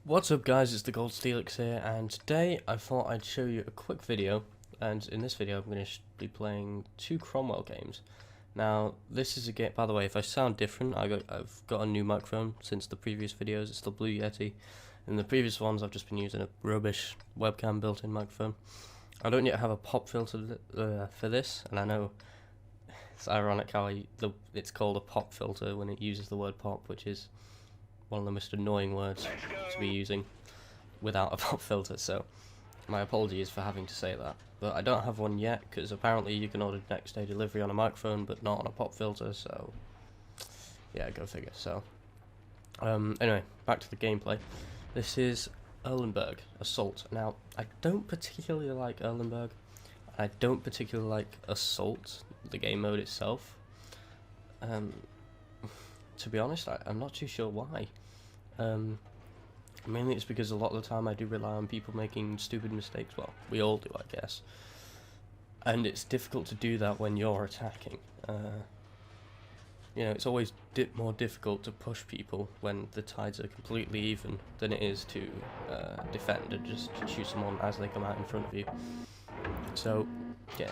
What's up guys, it's the Gold Steelix here, and today I thought I'd show you a quick video, and in this video I'm going to be playing two Cromwell games. Now this is a game, by the way, if I sound different, I've got a new microphone since the previous videos. It's the Blue Yeti. In the previous ones I've just been using a rubbish webcam built-in microphone. I don't yet have a pop filter for this, and I know it's ironic how it's called a pop filter when it uses the word pop, which is one of the most annoying words to be using without a pop filter, so my apologies for having to say that. But I don't have one yet, because apparently you can order next day delivery on a microphone but not on a pop filter, so yeah, go figure. So anyway, back to the gameplay. This is Erlenberg Assault. Now I don't particularly like Erlenberg, I don't particularly like Assault, the game mode itself. To be honest, I'm not too sure why. Mainly it's because a lot of the time I do rely on people making stupid mistakes. Well, we all do, I guess. And it's difficult to do that when you're attacking. You know, it's always more difficult to push people when the tides are completely even than it is to defend and just shoot someone as they come out in front of you. So, yeah,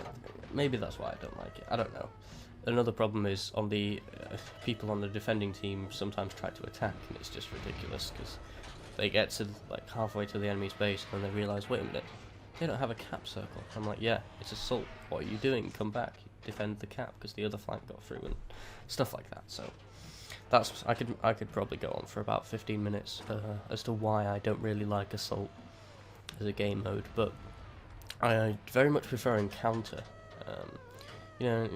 maybe that's why I don't like it. I don't know. Another problem is on the people on the defending team sometimes try to attack, and it's just ridiculous because they get to like halfway to the enemy's base and then they realise, wait a minute, they don't have a cap circle. I'm like, yeah, it's assault. What are you doing? Come back, defend the cap because the other flank got through and stuff like that. So that's I could probably go on for about 15 minutes as to why I don't really like assault as a game mode, but I very much prefer encounter. You know.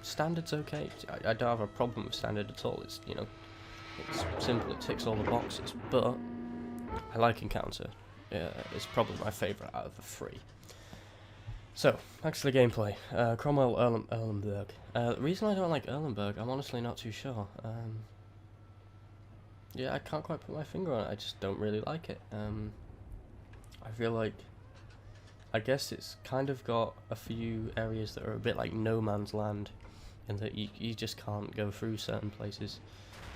Standard's okay. I don't have a problem with standard at all. It's, you know, it's simple. It ticks all the boxes. But I like encounter. It's probably my favourite out of the three. So back to the gameplay. Cromwell Erlenberg. The reason I don't like Erlenberg, I'm honestly not too sure. Yeah, I can't quite put my finger on it. I just don't really like it. I feel like, I guess it's kind of got a few areas that are a bit like no man's land, in that you just can't go through certain places.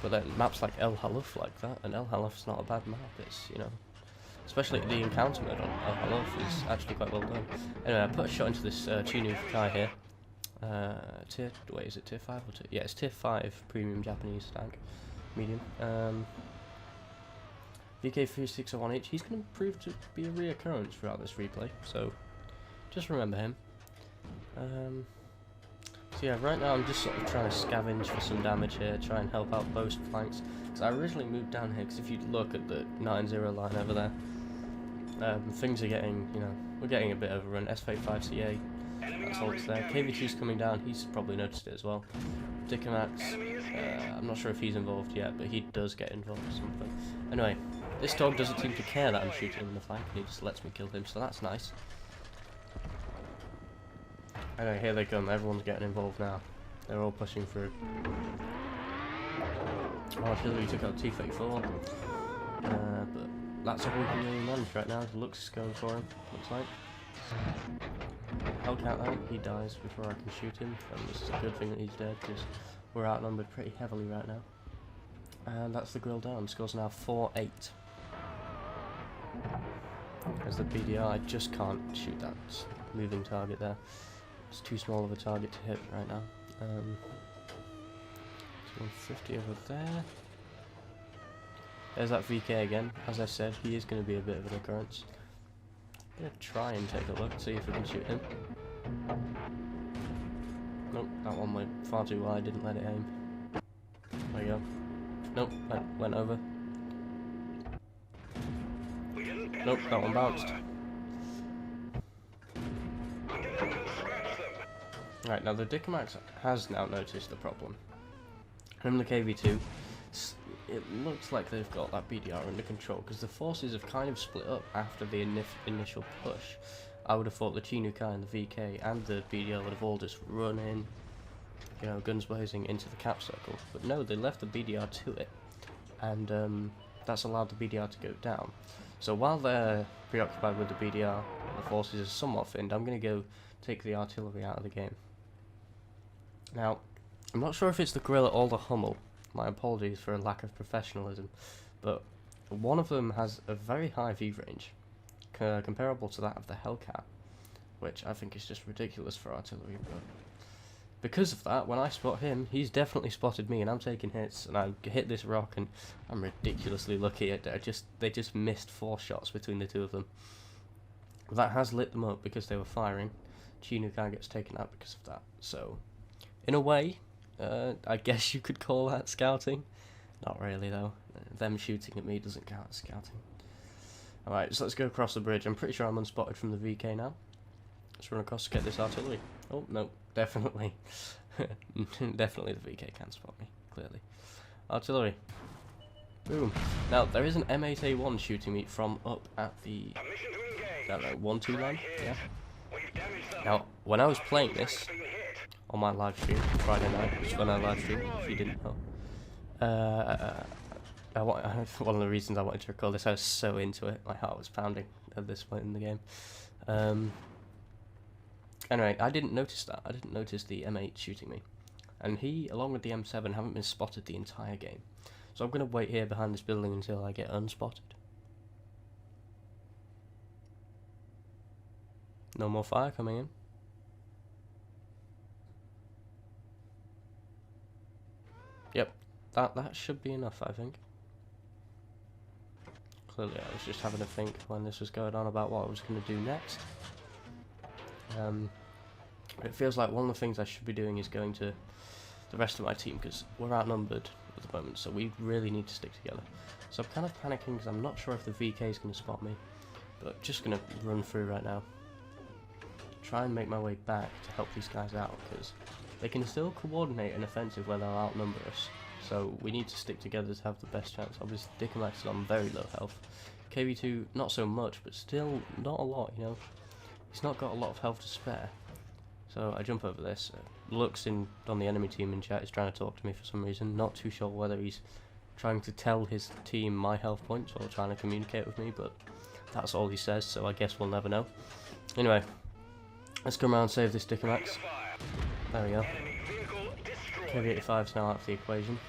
But then maps like El Haluf like that, and El Haluf's not a bad map. It's, you know, especially the encounter mode on El Haluf is actually quite well done. Anyway, I put a shot into this Chinu Kai here. Wait, is it tier 5 or tier? Yeah, it's tier 5 premium Japanese tank, medium. VK3601H, he's going to prove to be a reoccurrence throughout this replay, so just remember him. So yeah, right now I'm just sort of trying to scavenge for some damage here, try and help out both flanks, because I originally moved down here, because if you look at the 9-0 line over there, things are getting, you know, we're getting a bit overrun. S85CA, that's all it's there. KV2's coming down, he's probably noticed it as well. Dickomax, I'm not sure if he's involved yet, but he does get involved or something. Anyway, this dog doesn't seem to care that I'm shooting him in the flank, and he just lets me kill him, so that's nice. Anyway, here they come, everyone's getting involved now. They're all pushing through. Oh, Artillery took out T-34. But that's all we can really manage right now. Lux is going for him, looks like. Hellcat out, he dies before I can shoot him, and this is a good thing that he's dead, because we're outnumbered pretty heavily right now. And that's the grill down, score's now 4-8. There's the BDR, I just can't shoot that moving target there. It's too small of a target to hit right now. 150 over there. There's that VK again. As I said, he is going to be a bit of an occurrence. I'm going to try and take a look, see if we can shoot him. Nope, that one went far too wide, didn't let it aim. There you go. Nope, that went over. Nope, that one bounced. Right, now the Dickomax has now noticed the problem. From the KV2, it looks like they've got that BDR under control, because the forces have kind of split up after the initial push. I would have thought the Chinu Kai and the VK and the BDR would have all just run in, you know, guns blazing into the cap circle. But no, they left the BDR to it, and that's allowed the BDR to go down. So while they're preoccupied with the BDR, the forces are somewhat thinned. I'm going to go take the artillery out of the game. Now, I'm not sure if it's the guerrilla or the Hummel. My apologies for a lack of professionalism, but One of them has a very high view range, comparable to that of the Hellcat, which I think is just ridiculous for artillery. But because of that, when I spot him, he's definitely spotted me, and I'm taking hits, and I hit this rock, and I'm ridiculously lucky. They just missed 4 shots between the two of them. That has lit them up because they were firing. Chinook gets taken out because of that. So, in a way, I guess you could call that scouting. Not really, though. Them shooting at me doesn't count as scouting. Alright, so let's go across the bridge. I'm pretty sure I'm unspotted from the VK now. Let's run across to get this artillery. Oh, no, definitely. Definitely the VK can spot me, clearly. Artillery. Boom. Now, there is an M8A1 shooting me from up at the, I don't know, 1-2 line? Yeah. Now, when I was playing this on my live stream, Friday night, which is when I live stream, if you didn't know, one of the reasons I wanted to record this, I was so into it, my heart was pounding at this point in the game. Anyway, I didn't notice that. I didn't notice the M8 shooting me. And he, along with the M7, haven't been spotted the entire game. So I'm going to wait here behind this building until I get unspotted. No more fire coming in. Yep, that should be enough, I think. Clearly I was just having a think when this was going on about what I was going to do next. It feels like one of the things I should be doing is going to the rest of my team, because we're outnumbered at the moment, so we really need to stick together. So I'm kind of panicking because I'm not sure if the VK is going to spot me, but just going to run through right now. Try and make my way back to help these guys out, because they can still coordinate an offensive where they'll outnumber us. So we need to stick together to have the best chance. Obviously, Dickomax is on very low health. KV2, not so much, but still not a lot, you know. He's not got a lot of health to spare. So I jump over this. Lux on the enemy team in chat is trying to talk to me for some reason. Not too sure whether he's trying to tell his team my health points or trying to communicate with me, but that's all he says, so I guess we'll never know. Anyway, let's come around and save this Dickomax. There we go. KV85's now out of the equation.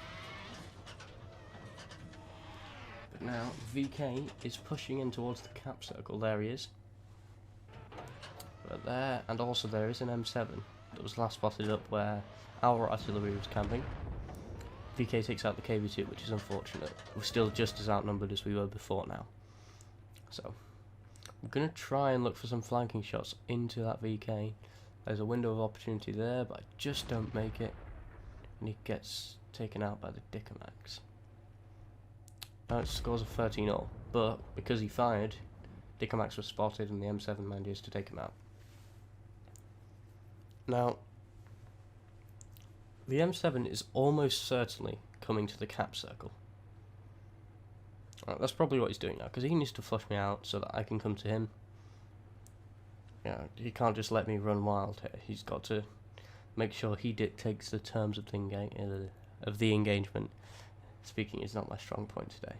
But now VK is pushing in towards the cap circle. There he is. But there, and also there is an M7 that was last spotted up where our artillery was camping. VK takes out the KV2, which is unfortunate. We're still just as outnumbered as we were before now. So, I'm going to try and look for some flanking shots into that VK. There's a window of opportunity there, but I just don't make it. And he gets taken out by the Dickomax. Now it scores a 13-0, but because he fired, Dickomax was spotted and the M7 manages to take him out. Now, the M7 is almost certainly coming to the cap circle. Right, that's probably what he's doing now, because he needs to flush me out so that I can come to him. Yeah, he can't just let me run wild here. He's got to make sure he dictates the terms of the engagement. Speaking is not my strong point today.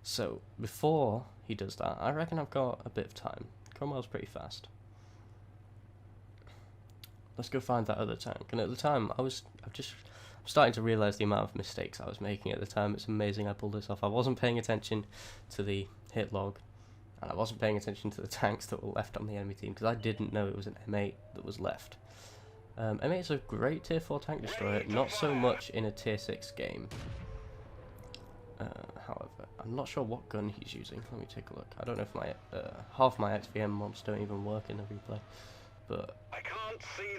So, before he does that, I reckon I've got a bit of time. Cromwell's pretty fast. Let's go find that other tank. And at the time, I'm starting to realise the amount of mistakes I was making at the time. It's amazing I pulled this off. I wasn't paying attention to the hit log, and I wasn't paying attention to the tanks that were left on the enemy team, because I didn't know it was an M8 that was left. M8 is a great tier 4 tank destroyer, not so much in a tier 6 game. However, I'm not sure what gun he's using. Let me take a look. I don't know if my half my XVM mods don't even work in the replay, but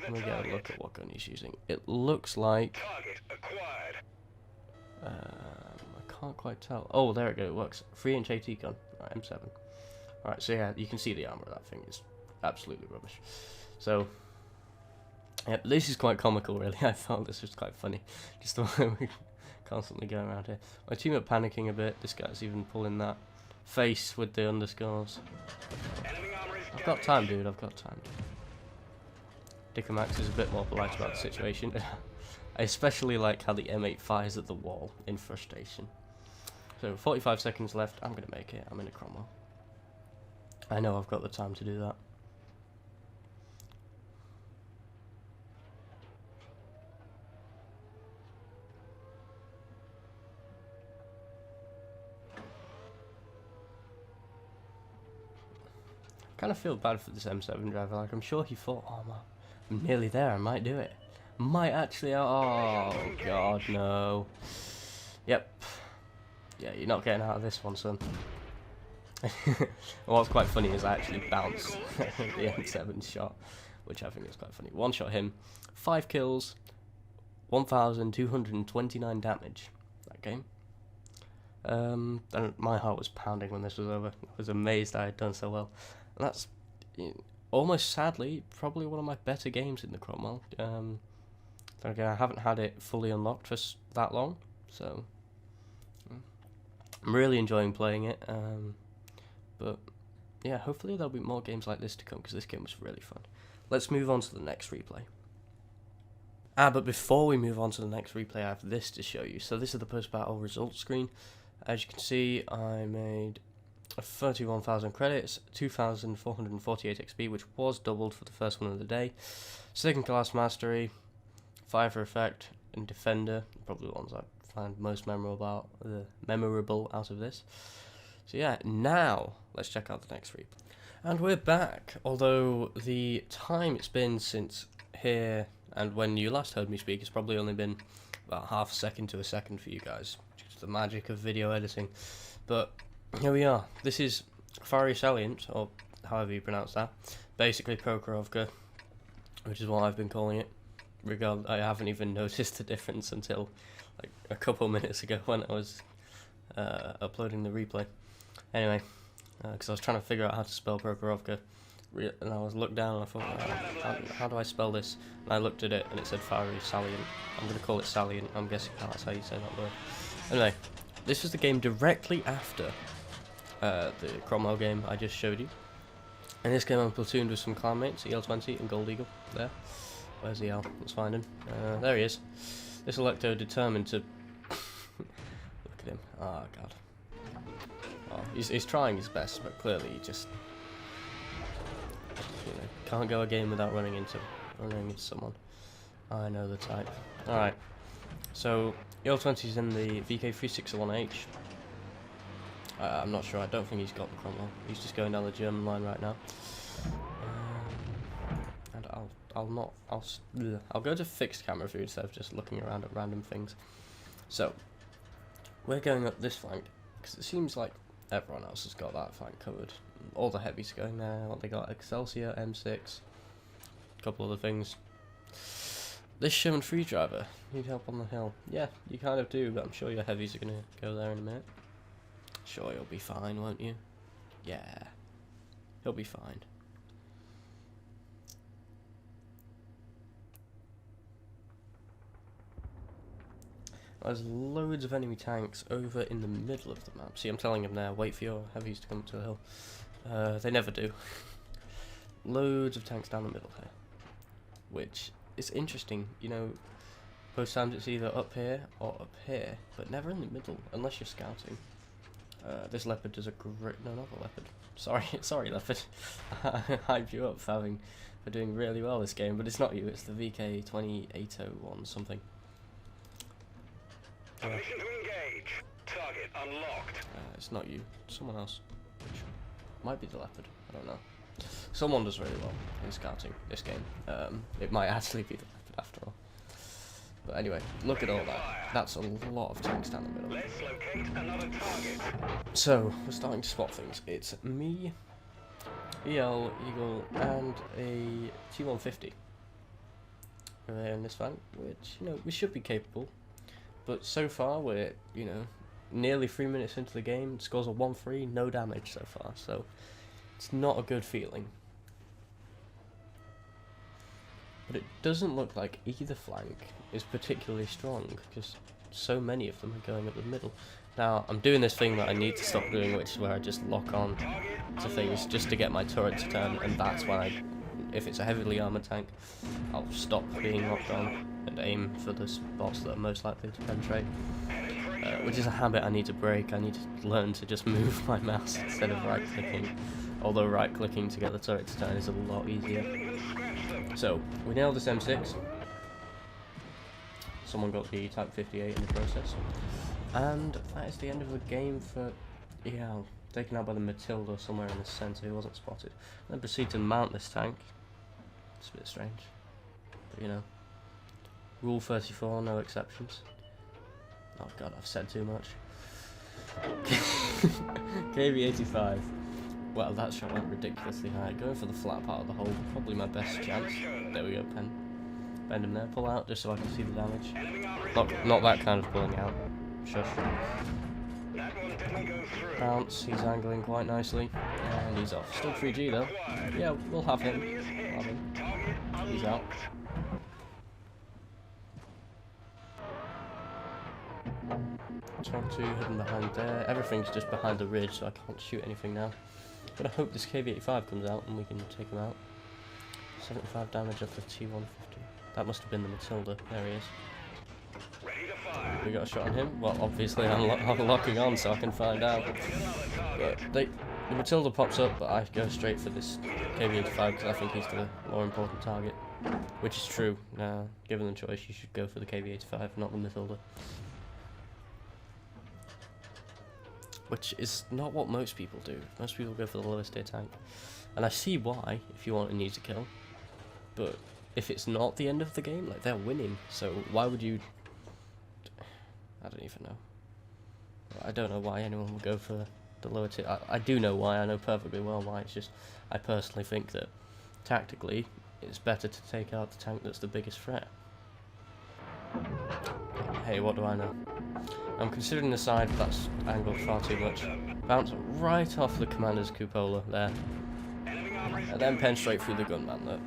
let me get a look at what gun he's using. It looks like I can't quite tell. Oh, there we go. It works. 3-inch AT gun. Right, M7. Alright, so yeah, you can see the armor of that thing is absolutely rubbish. So, yeah, this is quite comical, really. I thought this was quite funny. Just the way we constantly go around here. My team are panicking a bit. This guy's even pulling that face with the underscores. I've got time, dude. I've got time. Dickomax is a bit more polite about the situation. I especially like how the M8 fires at the wall in frustration. So 45 seconds left. I'm going to make it. I'm in a Cromwell. I know I've got the time to do that. kind of feel bad for this M7 driver. Like, I'm sure he thought, oh man, I'm nearly there, I might do it. Might actually, oh god, no. Yep. Yeah, you're not getting out of this one, son. What's quite funny is I actually bounced the M7 shot, which I think is quite funny. One shot him, 5 kills, 1,229 damage that game. And my heart was pounding when this was over. I was amazed I had done so well. And that's almost sadly probably one of my better games in the Cromwell. Then again, I haven't had it fully unlocked for that long, so I'm really enjoying playing it. But yeah, hopefully there'll be more games like this to come, because this game was really fun. Let's move on to the next replay. But before we move on to the next replay, I have this to show you. So this is the post-battle results screen. As you can see, I made 31,000 credits, 2,448 XP, which was doubled for the first one of the day. Second class mastery, 5 for effect, and defender, probably the ones I find most memorable out of this. So yeah, now let's check out the next replay. And we're back, although the time it's been since here and when you last heard me speak, it's probably only been about half a second to a second for you guys, due to the magic of video editing. But here we are. This is Fiery Salient, or however you pronounce that. Basically Prokhorovka, which is what I've been calling it. I haven't even noticed the difference until like a couple minutes ago when I was uploading the replay. Anyway, because I was trying to figure out how to spell Prokhorovka, and I was looked down and I thought, how do I spell this? And I looked at it and it said Fiery Salient. I'm going to call it Salient. I'm guessing that's how you say that word. Anyway, this was the game directly after the Cromwell game I just showed you. In this game I'm platooned with some clanmates, EL20 and Gold Eagle. There. Where's EL? Let's find him. There he is. This Electo determined to... Look at him. Oh god. Oh, he's trying his best, but clearly he just... can't go a game without running into someone. I know the type. Alright. So, EL20's in the VK361H. I'm not sure, I don't think he's got the Cromwell. He's just going down the German line right now. And I'll go to fixed camera view instead of just looking around at random things. So, we're going up this flank, because it seems like everyone else has got that flank covered. All the heavies are going there. They got Excelsior, M6, a couple other things. This Sherman Free Driver, need help on the hill. Yeah, you kind of do, but I'm sure your heavies are going to go there in a minute. Sure, you'll be fine, won't you? Yeah, he'll be fine. There's loads of enemy tanks over in the middle of the map. See, I'm telling him now, wait for your heavies to come to the hill. They never do. Loads of tanks down the middle here. Which is interesting, you know, most times it's either up here or up here, but never in the middle, unless you're scouting. This Leopard does a great... No, not the Leopard. Sorry Leopard. I hyped you up for doing really well this game, but it's not you, it's the VK20801 something. Permission to engage. Target unlocked. It's not you. Someone else. Which might be the Leopard. I don't know. Someone does really well in scouting this game. It might actually be the Leopard after all. But anyway, look at all that. That's a lot of tanks down the middle. Let's locate another target. So, we're starting to spot things. It's me, EL, Eagle, and a T150 in this flank, which, you know, we should be capable. But so far, we're, you know, nearly 3 minutes into the game. Scores are 1-3, no damage so far. So, it's not a good feeling. But it doesn't look like either flank is particularly strong, because so many of them are going up the middle. Now, I'm doing this thing that I need to stop doing, which is where I just lock on to things just to get my turret to turn, and that's when if it's a heavily armoured tank, I'll stop being locked on and aim for the spots that are most likely to penetrate. Which is a habit I need to break. I need to learn to just move my mouse instead of right-clicking. Although right-clicking to get the turret to turn is a lot easier. So, we nailed this M6. Someone got the Type 58 in the process. And that is the end of the game for EL. Taken out by the Matilda somewhere in the centre who wasn't spotted. Then proceed to mount this tank. It's a bit strange. But you know. Rule 34, no exceptions. Oh god, I've said too much. KV-85. Well, that shot went ridiculously high. Going for the flat part of the hole, probably my best chance. There we go, pen. Bend him there, pull out, just so I can see the damage. Not that kind of pulling out. Shush. Bounce, he's angling quite nicely. And he's off. Still 3G though. Yeah, we'll have him. He's out. Trying to hidden behind there. Everything's just behind the ridge, so I can't shoot anything now. But I hope this KV-85 comes out and we can take him out. 75 damage off the T-150. That must have been the Matilda. There he is. We got a shot on him. Well, obviously I'm locking on so I can find out. But the Matilda pops up, but I go straight for this KV-85 because I think he's the more important target. Which is true. Given the choice, you should go for the KV-85, not the Matilda. Which is not what most people do. Most people go for the lowest tier tank. And I see why, if you want an easy kill. But if it's not the end of the game, like, they're winning. So why would you... I don't even know. I don't know why anyone would go for the lower tier. I do know why. I know perfectly well why. It's just, I personally think that, tactically, it's better to take out the tank that's the biggest threat. Hey, what do I know? I'm considering the side, but that's angled far too much. Bounce right off the commander's cupola there. And then pen straight through the gunman there.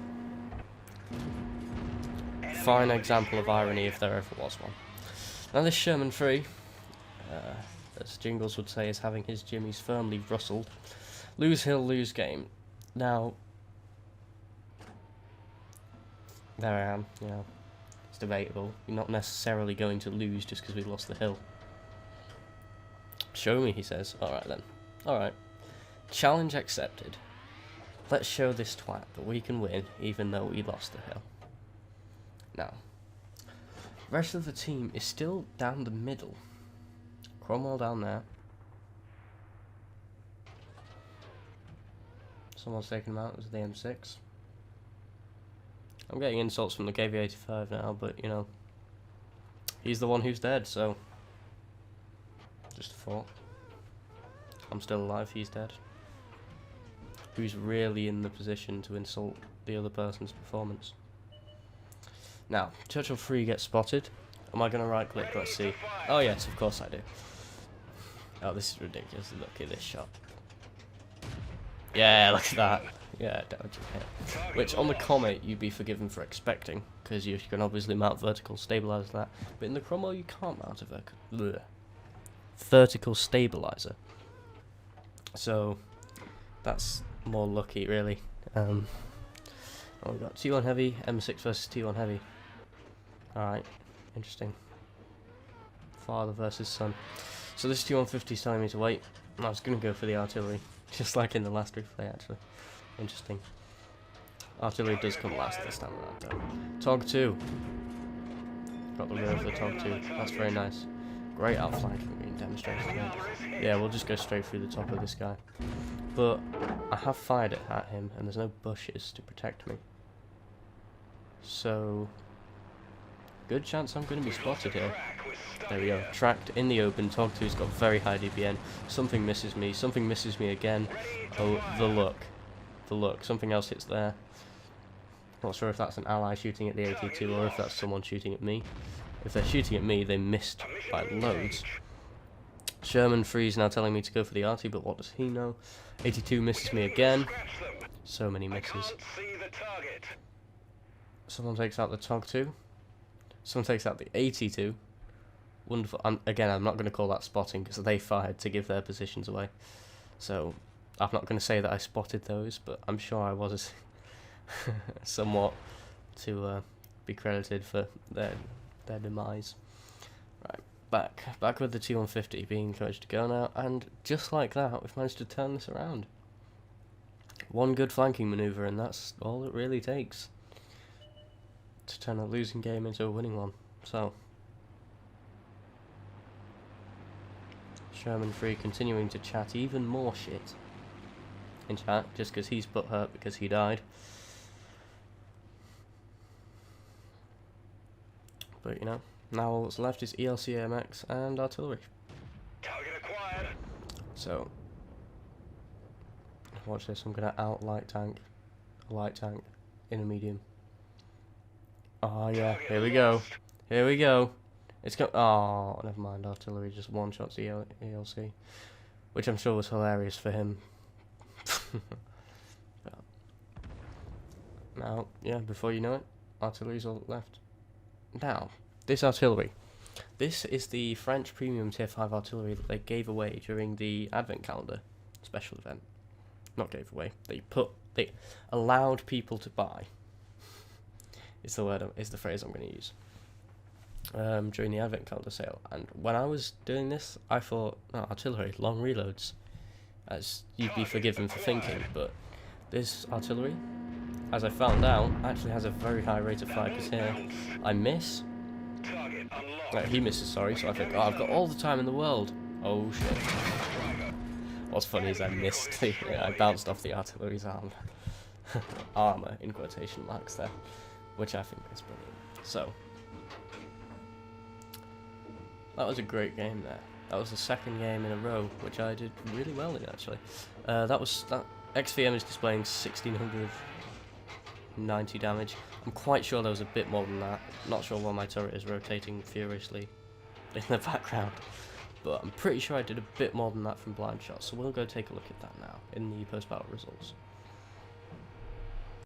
Fine example of irony if there ever was one. Now this Sherman 3, as Jingles would say, is having his jimmies firmly rustled. Lose hill, lose game. Now, there I am, you know. It's debatable. You're not necessarily going to lose just because we lost the hill. Show me, he says. Alright then. Alright. Challenge accepted. Let's show this twat that we can win even though we lost the hill. Now, the rest of the team is still down the middle. Cromwell down there. Someone's taking him out. It was the M6. I'm getting insults from the KV-85 now, but, you know, he's the one who's dead, so just a thought. I'm still alive, he's dead. Who's really in the position to insult the other person's performance? Now, Churchill 3 gets spotted. Am I going to right click? Let's see. Oh yes, of course I do. Oh, this is ridiculous. Look at this shot. Yeah, look at that. Yeah, damage hit. Which on the Comet you'd be forgiven for expecting, because you can obviously mount vertical stabilizer that. But in the Cromwell you can't mount a vertical stabilizer. So that's more lucky, really. Oh, we got T1 heavy, M6 versus T1 heavy. Alright, interesting. Father versus son. So this T150 is telling me to wait. I was going to go for the artillery, just like in the last replay, actually. Interesting. Artillery does come last this time around, though. Tog 2. Got the rear of the Tog 2. That's very nice. Great outflanking being demonstrated here. Yeah, we'll just go straight through the top of this guy. But I have fired it at him, and there's no bushes to protect me. So, good chance I'm going to be spotted here. There we go. Tracked in the open. Tog 2's got very high DPN. Something misses me. Something misses me again. Oh, the look. The look. Something else hits there. Not sure if that's an ally shooting at the 82 or if that's someone shooting at me. If they're shooting at me, they missed by loads. Sherman 3 is now telling me to go for the arty, but what does he know? 82 misses me again. So many misses. Someone takes out the Tog 2. Someone takes out the 82. Wonderful. Again, I'm not going to call that spotting because they fired to give their positions away. So, I'm not going to say that I spotted those, but I'm sure I was somewhat to be credited for their demise. Right, back with the T150 being encouraged to go now, and just like that, we've managed to turn this around. One good flanking manoeuvre, and that's all it really takes to turn a losing game into a winning one. So, Sherman Free continuing to chat even more shit in chat, just because he's butthurt because he died. But, you know, now all that's left is ELC AMX and artillery. Target acquired. So, watch this, I'm going to out light tank, a light tank, in a medium. Oh yeah, here we go. Here we go. It's got. Oh, never mind. Artillery just one shots the ELC, which I'm sure was hilarious for him. Now, yeah, before you know it, artillery's all left. Now, this artillery. This is the French premium tier 5 artillery that they gave away during the Advent calendar special event. Not gave away. They allowed people to buy. Is the phrase I'm going to use. During the Advent calendar sale, and when I was doing this, I thought, oh, artillery, long reloads, as you'd be forgiven for thinking, but this artillery, as I found out, actually has a very high rate of fire, because here, I miss, he misses, sorry, so I think, oh, I've got all the time in the world. Oh shit. What's funny is I missed, I bounced off the artillery's armour, in quotation marks there, which I think is brilliant. So, that was a great game there. That was the second game in a row, which I did really well in, actually. That XVM is displaying 1690 damage. I'm quite sure there was a bit more than that. Not sure why my turret is rotating furiously in the background. But I'm pretty sure I did a bit more than that from blind shots, so we'll go take a look at that now in the post-battle results.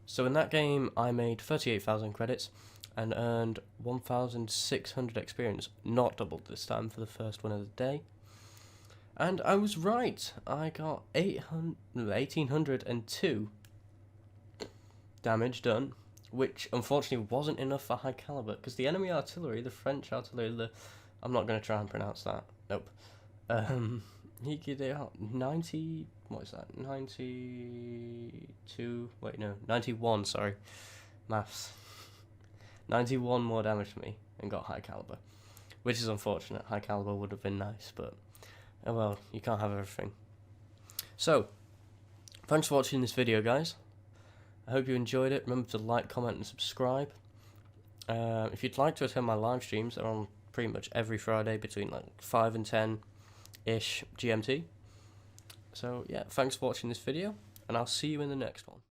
So in that game, I made 38,000 credits and earned 1,600 experience, not doubled this time for the first one of the day. And I was right, I got 1,802 damage done, which unfortunately wasn't enough for high caliber, because the enemy artillery, the French artillery, I'm not going to try and pronounce that, nope. He could 90, what is that, 92, wait no, 91, sorry, maths. 91 more damage to me and got high caliber, which is unfortunate. High caliber would have been nice, but oh well, you can't have everything. So, thanks for watching this video, guys. I hope you enjoyed it. Remember to like, comment and subscribe. If you'd like to attend my live streams, they're on pretty much every Friday between like 5 and 10-ish GMT. So yeah, thanks for watching this video, and I'll see you in the next one.